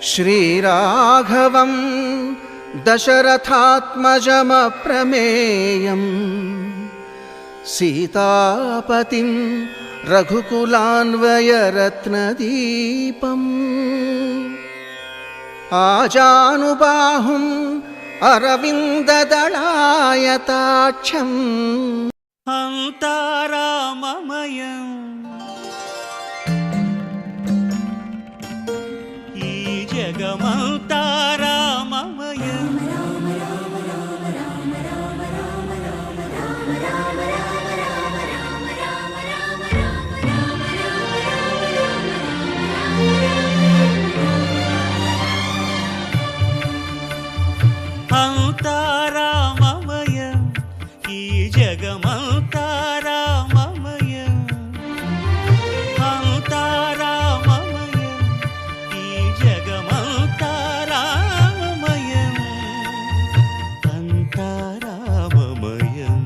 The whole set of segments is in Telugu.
శ్రీరాఘవం దశరథాత్మజమప్రమేయం సీతాపతిం రఘుకులాన్వయరత్నదీపం ఆజానుబాహుం అరవిందదళాయతాక్షం అంతారామమయం ఈ జగమంతారామమయం అంతారామమయం ఈ జగమంతారామమయం అంతారామమయం ఈ జగమంతారామమయం అంతారామమయం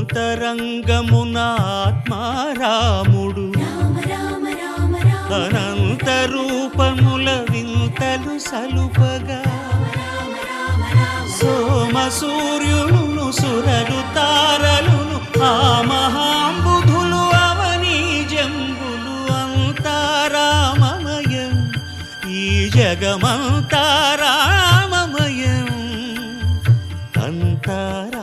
అంతరంగమున ఆత్మారాముడు అనంత రూపముల వింతలు సలుపగా సోమ సూర్యులను సురలు తారలును ఆ మహాంబుధులు అవనీ జంబులు అంతారామమయం ఈ జగమంతారామమయం అంతారామమయం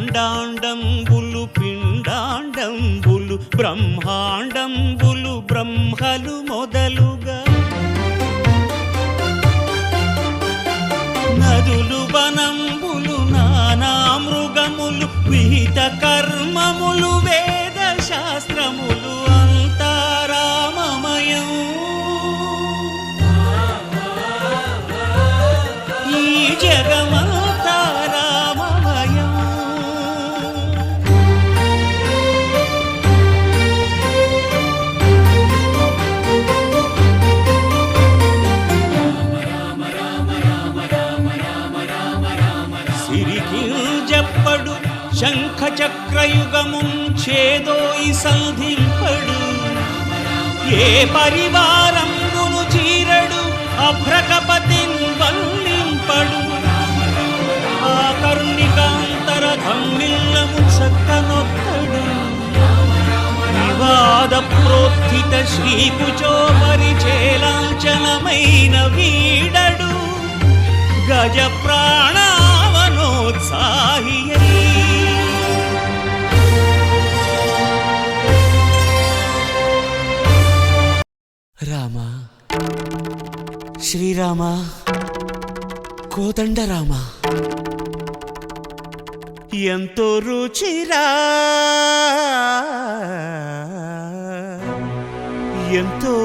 అండాండంబులు పిండాండంబులు బ్రహ్మాండంబులు బ్రహ్మలు మొదలుగా నదులు వనంబులు నానా మృగములు విహిత కర్మములు వేద శాస్త్రములు అంతారామమయం ఈ జగమంతారామమయం సిరికింజప్పడు శంఖ చక్రయుగముం చేదోయి సంధింపడు ఏ పరివారంబును చీరడు అభ్రకపతిన్ వల్లింపడు ఆ కరుణికాంతర ధమ్మిల్లము చక్కనొక్కడు వివాద ప్రోత్థిత శ్రీకుచో పరిచేలాంఛనమైన వీడడు గజ ప్రాణావనోత్సాహియై రామ శ్రీరామ కోదండరామ ఎంతో రుచిరా ఎంతో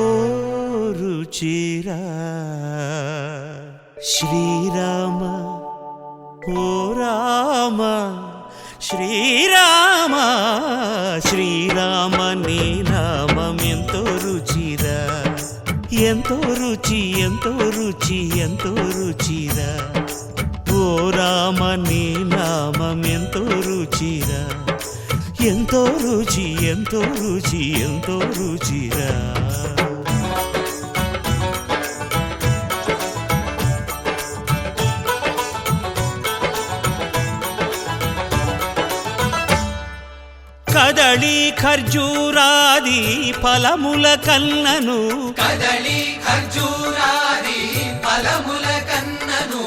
రుచిరా శ్రీరామ ఓ రామ శ్రీరామ శ్రీరామ నీ నామం ఎంతో రుచిరా ఎంతో రుచి ఎంతో రుచి ఎంతో రుచిరా ఓ రామ నీ నామం ఎంతో రుచిరా ఎంతో రుచి ఎంతో రుచి ఎంతో రుచిరా కదళి ఖర్జూరాది ఫలముల కన్నను కదళి ఖర్జూరాది ఫలముల కన్నను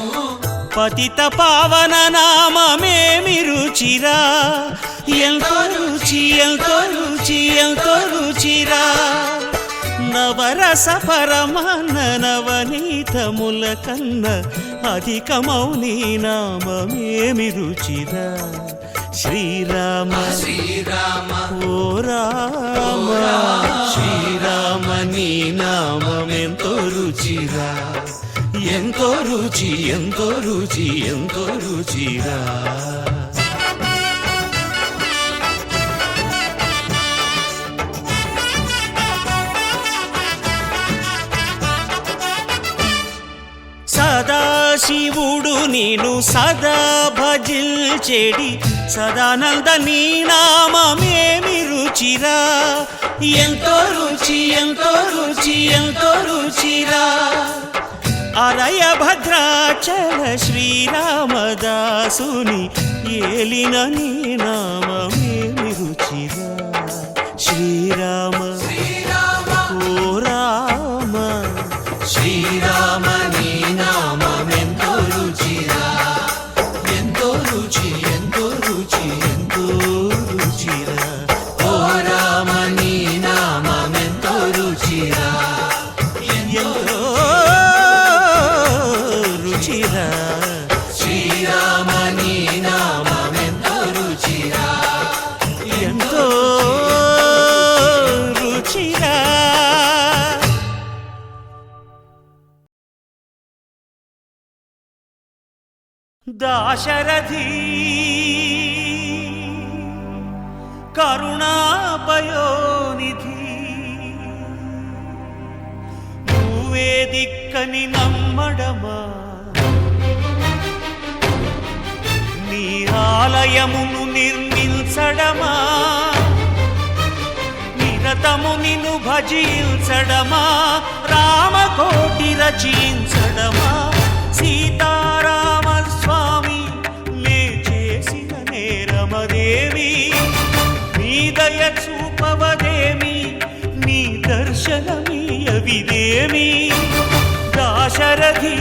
పతిత పావన నామమేమి రుచిరా ఎంతో రుచి ఎంతో రుచి ఎంతో రుచిరా నవరస పరమాన్న నవనీతముల కన్న అధికమౌ నీ నామమేమి రుచిరా శ్రీరామ శ్రీరామ ఓ రామ శ్రీరామ నీ నామమెంతో రుచిరా ఎంతో రుచి ఎంతో రుచి ఎంతో రుచిరా సదాశివుడు నేను సదా భజిల్చెడి సదానంద నీ నామమేమి రుచిరా ఎంతో రుచి ఎంతో రుచి ఎంతో రుచిరా అరయ భద్రాచల శ్రీరామదాసుని ఏలిన నీ నామమేమి రుచిరా శ్రీరామ ఓ రామ శ్రీరామ నీ నామమెంతో రుచిరా ఎంతో రుచి ఎంతో రుచి ఎంతో రుచిరా ఓ రామ నీ నామమెంతో రుచిరా ఎంతో రుచిరా శ్రీరామ నీ నామమెంతో రుచిరా ఎంతో రుచిరా దాశరథి కరుణాపయోనిధి నువ్వే దిక్కని నమ్మడమా నీ ఆలయమును నిర్మించడమా నిరతము నిన్ను భజించడమా రామకోటి రచించడమా సీతారామ స్వామి నే చేసిన నేరమదేవి నీ దయ చూపవదేమి నీ దర్శనమీయవిదేమి దాశరథి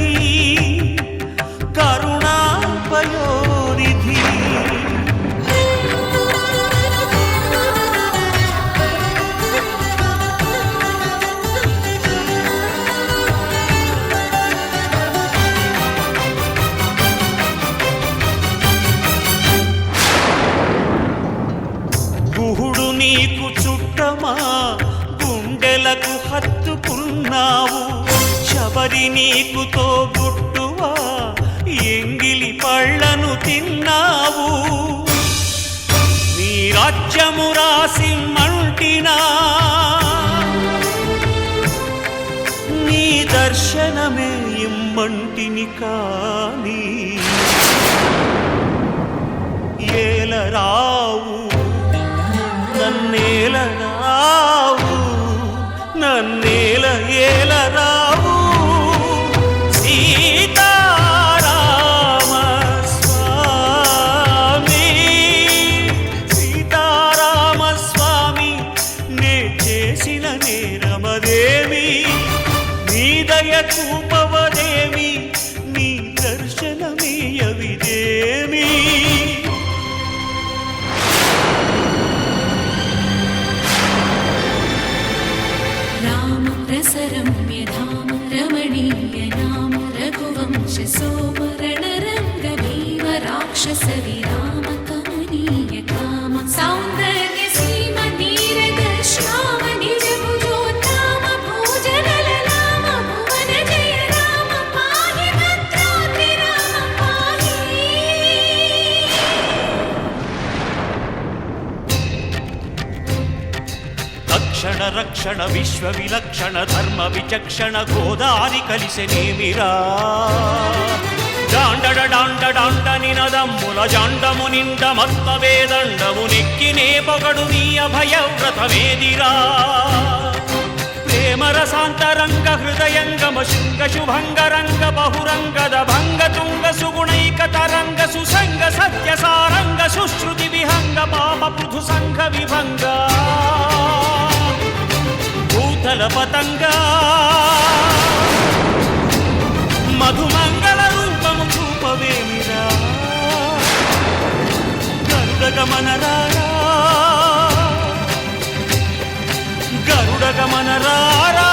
కరుణాపయోనిధి గుహుడు నీకు చుట్టమా గుండెలకు హత్తుకున్నావు శబరి నీకు తోబుట్టువా ఎంగిలి పళ్ళను తిన్నావు నీ రాజ్యము రాసి మంటినా నీ దర్శనమే ఇమ్మంటిని కాని ఏలరావు నన్నేలరావు నన్నేల ఏలరావు సీతారామ స్వామి సీతారామ స్వామి నే చేసిన నేరమదేమి నీ దయ చూపవదేమి నీ దర్శనమీయవిదేమి रसरम्यधाम रमणीयनाम रघुवंशसोमरणरङ्गभीम राक्षसविराम कमनीय काम सौन्दर्यसीम नीरद श्याम निजभुजोत्ताम भोजनललाम भुवन जय राम पाहि भद्राद्रि राम पाहि రక్షణ రక్షణ విశ్వ విలక్షణ ధర్మ విచక్షణ గోదారి కలిసెనేమిరా జాండడ డాండ డాండ నినదమ్ముల జాండము నిండ మత్త వేదండము నెక్కినే పొగడు నీ అభయవ్రతమేదిరా ప్రేమ రసాంతరంగ హృదయంగమ శృంగ శుభంగరంగ బహురంగద భంగ తుంగ సుగుణైక తరంగ సుసంగ సత్య సారంగ సుశ్రుతి విహంగ పాప పృథు సంఘ విభంగ భూతల పతంగా మధుమంగళ రూపము చూపవేమిరా గరుడగమనరారా గరుడగమనరారా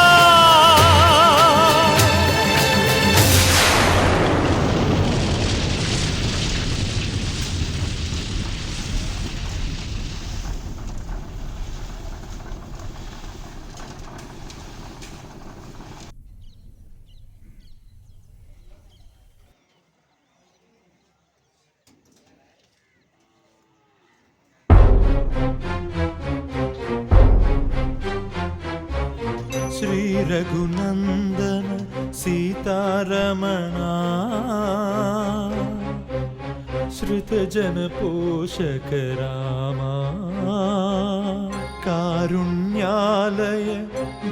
नन्दन सीतारमणा श्रुतजनपोषक रामा कारुण्यालय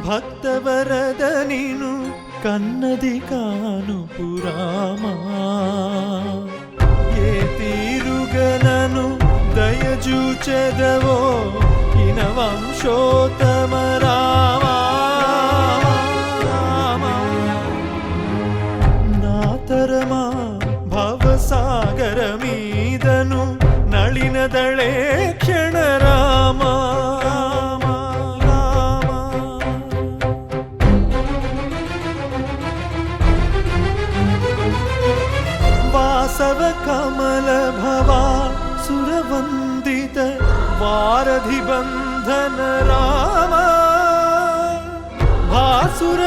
भक्तवरद निनु कन्नदि कानुपुरामा ये तीरुगननु दयजूचेदवो हिनवंशोत्तम रामा नातरमा भवसागरमीदनु नलिनदळे क्षण रामा वासव कमल भवा सुरवन्दित वारधि बन्धन रामा भासुर